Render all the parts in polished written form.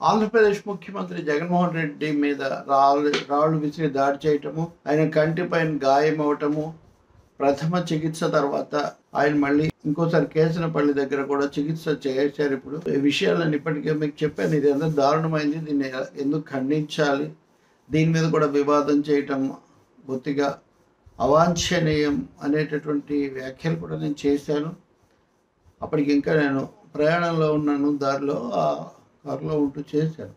ఆంధ్రప్రదేశ్ ముఖ్యమంత్రి జగన్మోహన్ రెడ్డి మీద రాళ్ళు విసిరి దాడి చేయటము, ఆయన కంటిపైన గాయం అవటము, ప్రథమ చికిత్స తర్వాత ఆయన మళ్ళీ ఇంకోసారి కేసనపల్లి దగ్గర కూడా చికిత్స చేశారు. ఇప్పుడు ఈ విషయాలను ఇప్పటికే మీకు చెప్పాను. ఇది ఎంత దారుణమైంది, దీన్ని ఎందుకు ఖండించాలి, దీని మీద కూడా వివాదం చేయటం బొత్తిగా అవాంఛనీయం అనేటటువంటి వ్యాఖ్యలు కూడా నేను చేశాను. అప్పటికి ఇంకా నేను ప్రయాణంలో ఉన్నాను, దారిలో కారులో ఉంటూ చేశాను.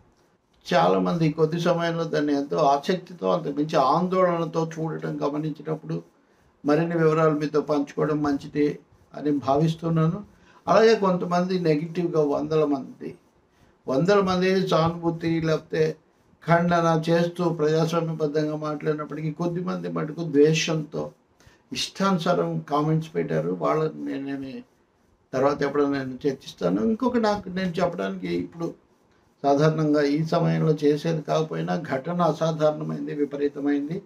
చాలామంది కొద్ది సమయంలో దాన్ని ఎంతో ఆసక్తితో, అంతకుమించి ఆందోళనతో చూడటం గమనించినప్పుడు మరిన్ని వివరాలు మీతో పంచుకోవడం మంచిది అని భావిస్తున్నాను. అలాగే కొంతమంది నెగిటివ్గా వందల మంది సానుభూతి లేకపోతే ఖండన చేస్తూ ప్రజాస్వామ్యబద్ధంగా మాట్లాడినప్పటికీ కొద్దిమంది మటుకు ద్వేషంతో ఇష్టానుసారం కామెంట్స్ పెట్టారు. వాళ్ళని నేనేమి తర్వాత ఎప్పుడైనా నేను చర్చిస్తాను. నేను చెప్పడానికి ఇప్పుడు సాధారణంగా ఈ సమయంలో చేసేది కాకపోయినా ఘటన అసాధారణమైంది, విపరీతమైంది.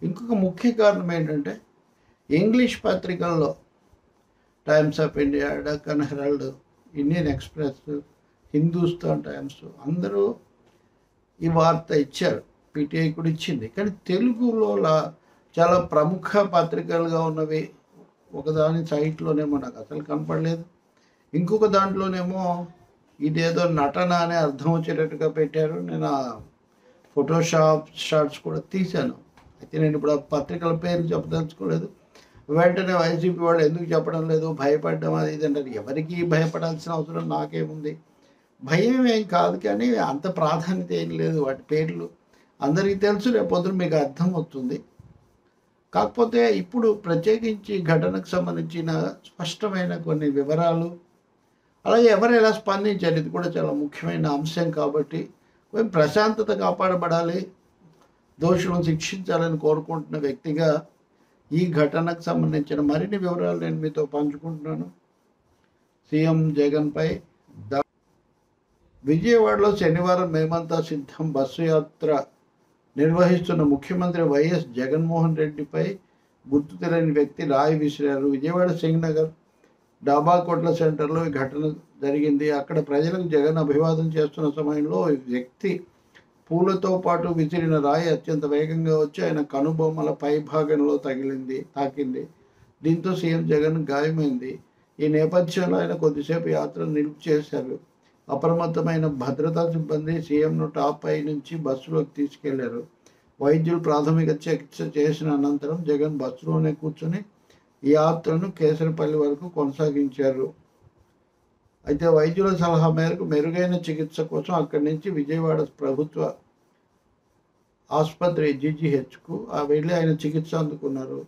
ఇంకొక ముఖ్య కారణం ఏంటంటే ఇంగ్లీష్ పత్రికల్లో Times of India, Deccan Herald, Indian Express, Hindustan Times అందరూ ఈ వార్త ఇచ్చారు. పీటీఐ కూడా ఇచ్చింది. కానీ తెలుగులో చాలా ప్రముఖ పత్రికలుగా ఉన్నవి ఒకదాని సైట్లోనేమో నాకు అసలు కనపడలేదు. ఇంకొక దాంట్లోనేమో ఇదేదో నటన అనే అర్థం వచ్చేటట్టుగా పెట్టారు. నేను ఆ ఫోటోషాప్ షాట్స్ కూడా తీశాను. అయితే నేను ఇప్పుడు ఆ పత్రికల పేరు చెప్పదలుచుకోలేదు. వెంటనే వైసీపీ వాళ్ళు ఎందుకు చెప్పడం లేదు, భయపడడం అది ఇది అంటారు. ఎవరికి భయపడాల్సిన అవసరం నాకేముంది? భయం ఏం కాదు, కానీ అంత ప్రాధాన్యత ఏం లేదు. వాటి పేర్లు అందరికీ తెలుసు, రేపొద్దున మీకు అర్థం అవుతుంది. కాకపోతే ఇప్పుడు ప్రత్యేకించి ఘటనకు సంబంధించిన స్పష్టమైన కొన్ని వివరాలు, అలాగే ఎవరు ఎలా స్పందించారు, ఇది కూడా చాలా ముఖ్యమైన అంశం. కాబట్టి కొంచెం ప్రశాంతత కాపాడబడాలి, దోషులను శిక్షించాలని కోరుకుంటున్న వ్యక్తిగా ఈ ఘటనకు సంబంధించిన మరిన్ని వివరాలు నేను మీతో పంచుకుంటున్నాను. సీఎం జగన్పై విజయవాడలో శనివారం మేమంతా సిద్ధం బస్సు యాత్ర నిర్వహిస్తున్న ముఖ్యమంత్రి వైఎస్ జగన్మోహన్ రెడ్డిపై గుర్తు తెలియని వ్యక్తి రాయి విసిరారు. విజయవాడ సింగ్నగర్ డాబాకోట్ల సెంటర్లో ఈ ఘటన జరిగింది. అక్కడ ప్రజలకు జగన్ అభివాదం చేస్తున్న సమయంలో ఈ వ్యక్తి పూలతో పాటు విసిరిన రాయి అత్యంత వేగంగా వచ్చి ఆయన కనుబొమ్మల పై భాగంలో తాకింది. దీంతో సీఎం జగన్ గాయమైంది. ఈ నేపథ్యంలో ఆయన కొద్దిసేపు యాత్రను నిలుపు చేశారు. అప్రమత్తమైన భద్రతా సిబ్బంది సీఎంను టాప్ పై నుంచి బస్సులోకి తీసుకెళ్లారు. వైద్యులు ప్రాథమిక చికిత్స చేసిన అనంతరం జగన్ బస్సులోనే కూర్చొని ఈ యాత్రను కేసరపల్లి వరకు కొనసాగించారు. అయితే వైద్యుల సలహా మేరకు మెరుగైన చికిత్స కోసం అక్కడి నుంచి విజయవాడ ప్రభుత్వ ఆసుపత్రి జీజీహెచ్కు వెళ్ళి ఆయన చికిత్స అందుకున్నారు.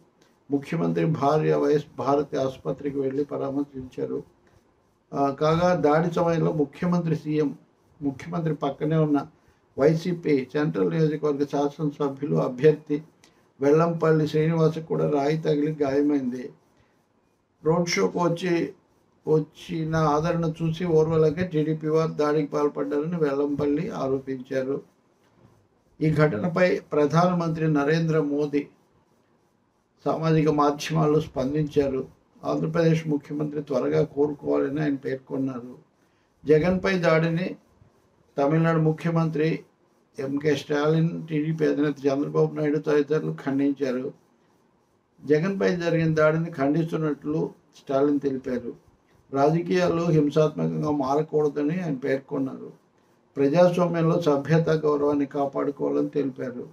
ముఖ్యమంత్రి భార్య వైఎస్ భారతి ఆసుపత్రికి వెళ్ళి పరామర్శించారు. కాగా దాడి సమయంలో ముఖ్యమంత్రి పక్కనే ఉన్న వైసీపీ సెంట్రల్ నియోజకవర్గ శాసనసభ్యులు అభ్యర్థి వెల్లంపల్లి శ్రీనివాసకు కూడా రాయి తగిలి గాయమైంది. రోడ్ షోకు వచ్చిన ఆదరణ చూసి ఓర్వలకే టీడీపీ వారు దాడికి పాల్పడ్డారని వెల్లంపల్లి ఆరోపించారు. ఈ ఘటనపై ప్రధానమంత్రి నరేంద్ర మోదీ సామాజిక మాధ్యమాల్లో స్పందించారు. ఆంధ్రప్రదేశ్ ముఖ్యమంత్రి త్వరగా కోరుకోవాలని ఆయన పేర్కొన్నారు. జగన్పై దాడిని తమిళనాడు ముఖ్యమంత్రి ఎంకే స్టాలిన్, టీడీపీ అధినేత చంద్రబాబు నాయుడు తదితరులు ఖండించారు. జగన్పై జరిగిన దాడిని ఖండిస్తున్నట్లు స్టాలిన్ తెలిపారు. రాజకీయాలు హింసాత్మకంగా మారకూడదని ఆయన పేర్కొన్నారు. ప్రజాస్వామ్యంలో సభ్యత, గౌరవాన్ని కాపాడుకోవాలని తెలిపారు.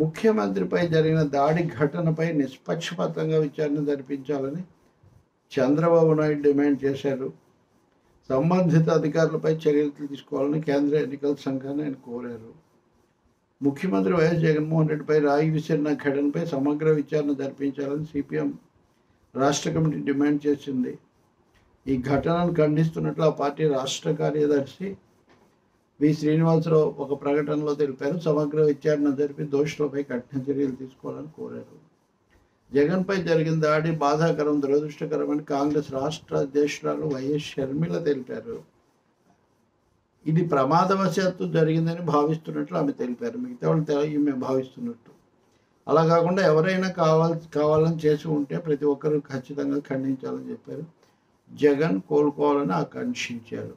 ముఖ్యమంత్రిపై జరిగిన దాడి ఘటనపై నిష్పక్షపాతంగా విచారణ జరిపించాలని చంద్రబాబు నాయుడు డిమాండ్ చేశారు. సంబంధిత అధికారులపై చర్యలు తీసుకోవాలని కేంద్ర ఎన్నికల సంఘాన్ని ఆయన కోరారు. ముఖ్యమంత్రి వైఎస్ జగన్మోహన్ రెడ్డిపై రాయి విసిరిన ఘటనపై సమగ్ర విచారణ జరిపించాలని సిపిఎం రాష్ట్ర కమిటీ డిమాండ్ చేసింది. ఈ ఘటనను ఖండిస్తున్నట్లు ఆ పార్టీ రాష్ట్ర కార్యదర్శి వి శ్రీనివాసరావు ఒక ప్రకటనలో తెలిపారు. సమగ్ర విచారణ జరిపి దోషులపై కఠిన చర్యలు తీసుకోవాలని కోరారు. జగన్పై జరిగిన దాడి బాధాకరం, దురదృష్టకరమని కాంగ్రెస్ రాష్ట్ర అధ్యక్షురాలు వైఎస్ షర్మిల తెలిపారు. ఇది ప్రమాదవశాత్తు జరిగిందని భావిస్తున్నట్లు ఆమె తెలిపారు. మిగతా వాళ్ళు ఈమె భావిస్తున్నట్టు. అలా కాకుండా ఎవరైనా కావాలని చేసి ఉంటే ప్రతి ఒక్కరూ ఖచ్చితంగా ఖండించాలని చెప్పారు. జగన్ కోలుకోవాలని ఆకాంక్షించారు.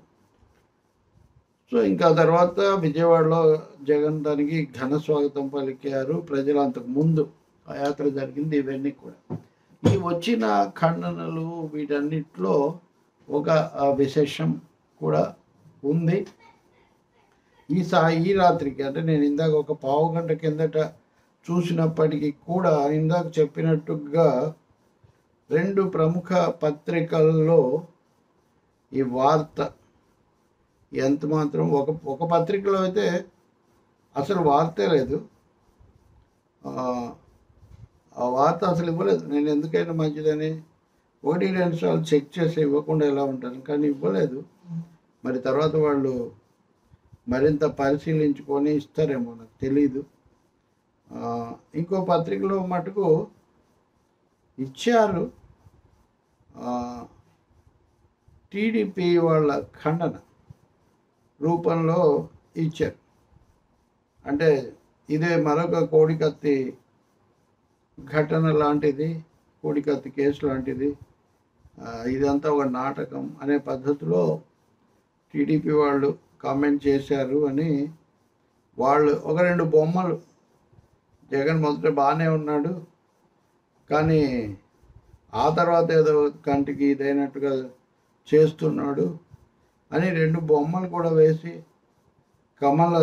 సో ఇంకా తర్వాత విజయవాడలో జగన్ దానికి ఘన స్వాగతం పలికారు ప్రజలు. అంతకు ముందు ఆ యాత్ర జరిగింది. ఇవన్నీ కూడా ఈ వచ్చిన ఖండనలు వీటన్నిటిలో ఒక విశేషం కూడా ఉంది. ఈ రాత్రికి అంటే నేను ఇందాక ఒక పావు గంట కిందట చూసినప్పటికీ కూడా ఇందాక చెప్పినట్టుగా 2 ప్రముఖ పత్రికల్లో ఈ వార్త ఎంత మాత్రం ఒక పత్రికలో అయితే అసలు వార్తే లేదు. ఆ వార్త అసలు ఇవ్వలేదు. నేను ఎందుకైనా మంచిదని 1-2 సార్లు చెక్ చేసి ఇవ్వకుండా ఎలా ఉంటాను, కానీ ఇవ్వలేదు. మరి తర్వాత వాళ్ళు మరింత పరిశీలించుకొని ఇస్తారేమో, నాకు తెలీదు. ఇంకో పత్రికలో మటుకు ఇచ్చారు, టీడీపీ వాళ్ళ ఖండన రూపంలో ఇచ్చారు. అంటే ఇదే మరొక కోడికత్తి ఘటన లాంటిది, కోడికత్తి కేసు లాంటిది, ఇదంతా ఒక నాటకం అనే పద్ధతిలో టీడీపీ వాళ్ళు కామెంట్ చేశారు అని వాళ్ళు 1-2 బొమ్మలు, జగన్ మొదట బాగానే ఉన్నాడు కానీ ఆ తర్వాత ఏదో కంటికి ఇదైనట్టుగా చేస్తున్నాడు అని 2 బొమ్మలు కూడా వేసి కమల్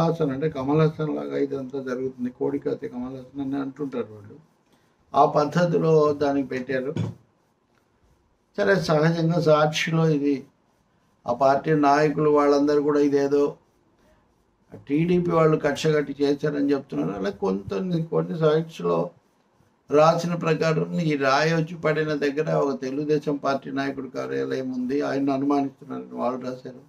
హాసన్ అంటే కమల్ హాసన్ లాగా ఇదంతా జరుగుతుంది, కోడికత్తి కమల్ హాసన్ అని అంటుంటారు వాళ్ళు. ఆ పద్ధతిలో దానికి పెట్టారు. సరే, సహజంగా సాక్షిలో ఇది ఆ పార్టీ నాయకులు వాళ్ళందరూ కూడా ఇదేదో టీడీపీ వాళ్ళు కక్షగట్టి చేశారని చెప్తున్నారు. అలా కొన్ని సైట్స్లో రాసిన ప్రకారం ఈ రాయి వచ్చి పడిన దగ్గర ఒక తెలుగుదేశం పార్టీ నాయకుడు కార్యాలయం ఉంది, ఆయన అనుమానిస్తున్నారని వాళ్ళు రాశారు.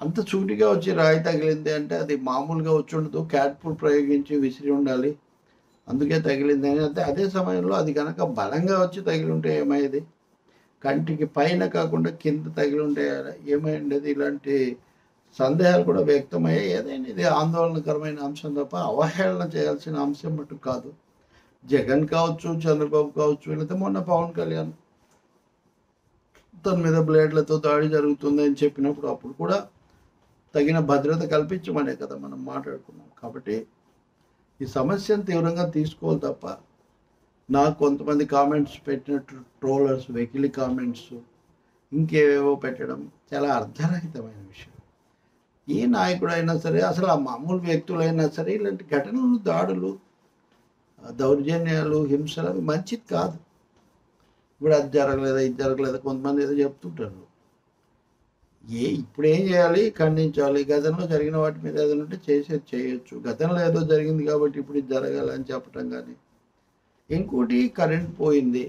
అంత సూటిగా వచ్చి రాయి తగిలింది అంటే అది మామూలుగా వచ్చి ఉండదు, క్యాట్పుల్ ప్రయోగించి విసిరి ఉండాలి, అందుకే తగిలింది అని. అంటే అదే సమయంలో అది కనుక బలంగా వచ్చి తగిలి ఉంటే ఏమయ్యేది, కంటికి పైన కాకుండా కింద తగిలి ఉంటే ఏమై ఉండేది, ఇలాంటి సందేహాలు కూడా వ్యక్తమయ్యాయి. ఏదైనా ఇది ఆందోళనకరమైన అంశం తప్ప అవహేళన చేయాల్సిన అంశం మటు కాదు. జగన్ కావచ్చు, చంద్రబాబు కావచ్చు, లేకపోతే మొన్న పవన్ కళ్యాణ్ తన మీద బ్లేడ్లతో దాడి జరుగుతుంది అని చెప్పినప్పుడు అప్పుడు కూడా తగిన భద్రత కల్పించమనే కదా మనం మాట్లాడుకున్నాం. కాబట్టి ఈ సమస్యను తీవ్రంగా తీసుకోవాలి తప్ప నాకు కొంతమంది కామెంట్స్ పెట్టినట్టు ట్రోలర్స్, వెకిలి కామెంట్స్, ఇంకేవేవో పెట్టడం చాలా అర్ధరహితమైన విషయం. ఏ నాయకుడైనా సరే, అసలు ఆ మామూలు వ్యక్తులైనా సరే ఇలాంటి ఘటనలు, దాడులు, దౌర్జన్యాలు, హింసలు అవి మంచిది కాదు. ఇప్పుడు అది జరగలేదా, ఇది జరగలేదా కొంతమంది ఏదో చెప్తుంటారు. ఇప్పుడు ఏం చేయాలి, ఖండించాలి. గతంలో జరిగిన వాటి మీద ఏదైనా ఉంటే చేసేది చేయొచ్చు. గతంలో ఏదో జరిగింది కాబట్టి ఇప్పుడు ఇది జరగాలని చెప్పటం కానీ. ఇంకోటి, కరెంట్ పోయింది.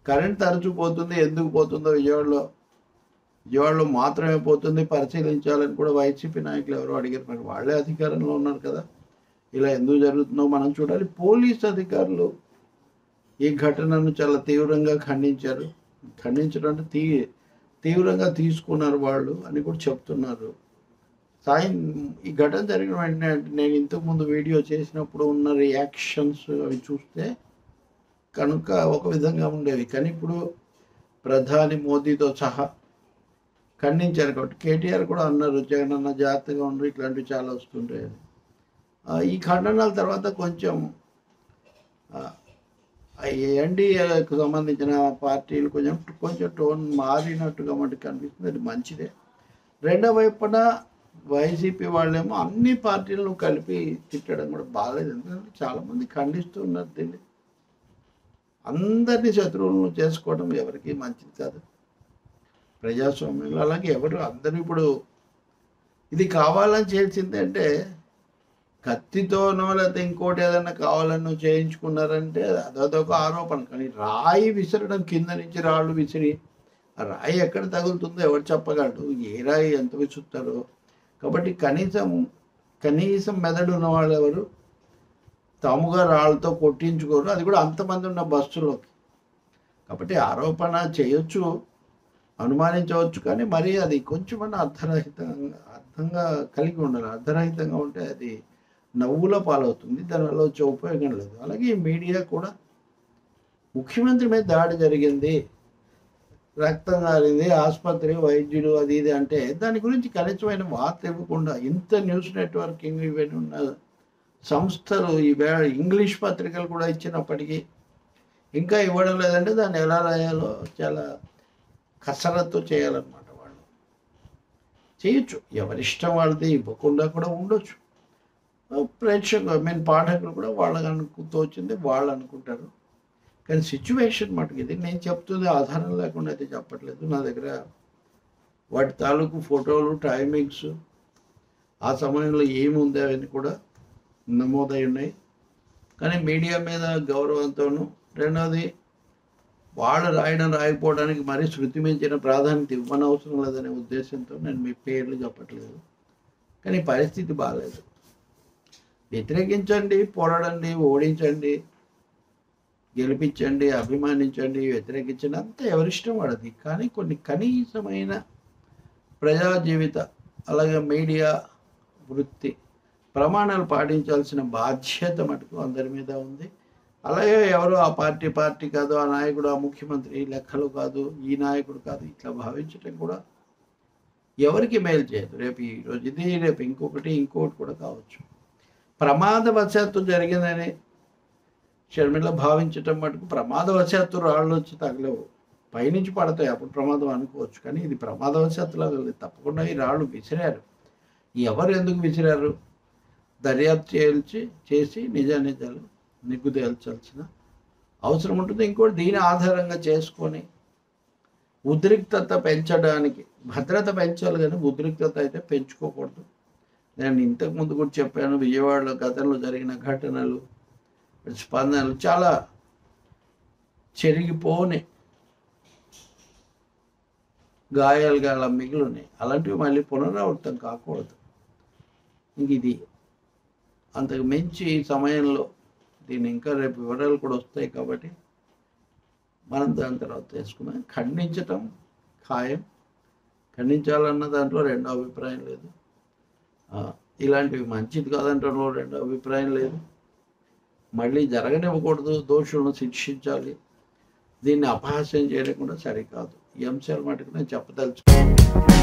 కరెంట్ తరచూ పోతుంది, ఎందుకు పోతుందో విజయవాడలో మాత్రమే పోతుంది, పరిశీలించాలని కూడా వైసీపీ నాయకులు ఎవరో అడిగారు. మరి వాళ్ళే అధికారంలో ఉన్నారు కదా, ఇలా ఎందుకు జరుగుతుందో మనం చూడాలి. పోలీస్ అధికారులు ఈ ఘటనను చాలా తీవ్రంగా ఖండించారు. ఖండించడం అంటే తీవ్రంగా తీసుకున్నారు వాళ్ళు అని కూడా చెప్తున్నారు. ఈ ఘటన జరిగిన వెంటనే నేను ఇంతకుముందు వీడియో చేసినప్పుడు ఉన్న రియాక్షన్స్ అవి చూస్తే కనుక ఒక విధంగా ఉండేవి, కానీ ఇప్పుడు ప్రధాని మోదీతో సహా ఖండించారు. కాబట్టి కేటీఆర్ కూడా అన్నారు, జగన్ అన్న జాగ్రత్తగా ఉండరు, ఇట్లాంటివి చాలా వస్తుంటాయి. ఈ ఖండనాల తర్వాత కొంచెం ఎన్డీఏకు సంబంధించిన పార్టీలు కొంచెం టోన్ మారినట్టుగా మనకు కనిపిస్తుంది. అది మంచిదే. రెండో వైపున వైసీపీ వాళ్ళేమో అన్ని పార్టీలను కలిపి తిట్టడం కూడా బాగాలేదు. ఎందుకంటే చాలామంది ఖండిస్తున్నారు దీన్ని. అందరినీ శత్రువులను చేసుకోవడం ఎవరికి మంచిది కాదు ప్రజాస్వామ్యంలో. అలాగే అందరూ ఇప్పుడు ఇది కావాలని చేసిందంటే కత్తితోనో లేకపోతే ఇంకోటి ఏదైనా కావాలనో చేయించుకున్నారంటే అదొక ఆరోపణ. కానీ రాయి విసరడం, కింద నుంచి రాళ్ళు విసిరి ఆ రాయి ఎక్కడ తగులుతుందో ఎవరు చెప్పగలడు, ఏ రాయి ఎంత విసురుతారో. కాబట్టి కనీసం మెదడు ఉన్న వాళ్ళు ఎవరు తాముగా రాళ్ళతో కొట్టించుకోరు, అది కూడా అంతమంది ఉన్న బస్సులోకి. కాబట్టి ఆరోపణ చేయొచ్చు, అనుమానించవచ్చు, కానీ మరి అది కొంచెమన్నా అర్థంగా కలిగి ఉండాలి. అర్ధరహితంగా ఉంటే అది నవ్వుల పాలవుతుంది, దానివల్ల వచ్చే ఉపయోగం లేదు. అలాగే మీడియా కూడా ముఖ్యమంత్రి మీద దాడి జరిగింది, రక్తం కారింది, ఆసుపత్రి, వైద్యులు, అది ఇది అంటే దాని గురించి కనీసమైన వార్త ఇవ్వకుండా ఇంత న్యూస్ నెట్వర్కింగ్ ఇవన్నీ ఉన్న సంస్థలు ఈవేళ ఇంగ్లీష్ పత్రికలు కూడా ఇచ్చినప్పటికీ ఇంకా ఇవ్వడం లేదంటే దాన్ని ఎలా రాయాలో చాలా కసరత్తు చేయాలన్నమాట. వాళ్ళు చేయొచ్చు, ఎవరిష్టం వాళ్ళది, ఇవ్వకుండా కూడా ఉండొచ్చు. పాఠకులు కూడా వాళ్ళకి తోచింది వాళ్ళు అనుకుంటారు. కానీ సిచ్యువేషన్ మటుకు ఇది నేను చెప్తుంది ఆధారం లేకుండా అయితే చెప్పట్లేదు. నా దగ్గర వాటి తాలూకు ఫోటోలు, టైమింగ్స్, ఆ సమయంలో ఏముంది అవన్నీ కూడా నమోదై ఉన్నాయి. కానీ మీడియా మీద గౌరవంతోనూ, రెండవది వాళ్ళు రాయకపోవడానికి మరీ శృతి మించిన ప్రాధాన్యత ఇవ్వనవసరం లేదనే ఉద్దేశంతో నేను మీ పేర్లు చెప్పట్లేదు. కానీ పరిస్థితి బాగాలేదు. వ్యతిరేకించండి, పోరాడండి, ఓడించండి, గెలిపించండి, అభిమానించండి, వ్యతిరేకించండి, అంతా ఎవరిష్టం వాడది. కానీ కొన్ని కనీసమైన ప్రజా జీవిత అలాగే మీడియా వృత్తి ప్రమాణాలు పాటించాల్సిన బాధ్యత మటుకు అందరి మీద ఉంది. అలాగే ఎవరు ఆ పార్టీ కాదు, ఆ నాయకుడు, ఆ ముఖ్యమంత్రి లెక్కలు కాదు, ఈ నాయకుడు కాదు, ఇట్లా భావించటం కూడా ఎవరికి మేలు చేయదు. రేపు ఈరోజు ఇది, రేపు ఇంకొకటి కూడా కావచ్చు. ప్రమాదవశాత్తు జరిగిందని షర్మిల భావించటం మటుకు ప్రమాదవశాత్తు రాళ్ళు వచ్చి తగలవు, పైనుంచి పడతాయి, అప్పుడు ప్రమాదం అనుకోవచ్చు. కానీ ఇది ప్రమాదవశాత్తులా వెళ్ళి తప్పకుండా ఈ రాళ్ళు విసిరారు. ఎవరు ఎందుకు విసిరారు దర్యాప్తు చేసి నిజాలు నిగ్గు తేల్చాల్సిన అవసరం ఉంటుంది. ఇంకోటి దీని ఆధారంగా చేసుకొని ఉద్రిక్తత పెంచడానికి, భద్రత పెంచాలి కానీ ఉద్రిక్తత అయితే పెంచుకోకూడదు. నేను ఇంతకుముందు కూడా చెప్పాను, విజయవాడలో గతంలో జరిగిన ఘటనలు, స్పందనలు చాలా చెరిగిపోని గాయాలుగా అలా మిగిలినాయి. అలాంటివి మళ్ళీ పునరావృతం కాకూడదు. ఇంక ఇది అంతకు మించి ఈ సమయంలో దీన్ని ఇంకా రేపు వివరాలు కూడా వస్తాయి కాబట్టి మనం దాని తర్వాత తెలుసుకున్నాం. ఖండించటం ఖాయం, ఖండించాలన్న దాంట్లో రెండో అభిప్రాయం లేదు. ఇలాంటివి మంచిది కాదంటలో రెండో అభిప్రాయం లేదు. మళ్ళీ జరగనివ్వకూడదు, దోషులను శిక్షించాలి, దీన్ని అపహాస్యం చేయడం కూడా సరికాదు. ఈ అంశాలు మటుకు నేను చెప్పదలుచుకున్నాను.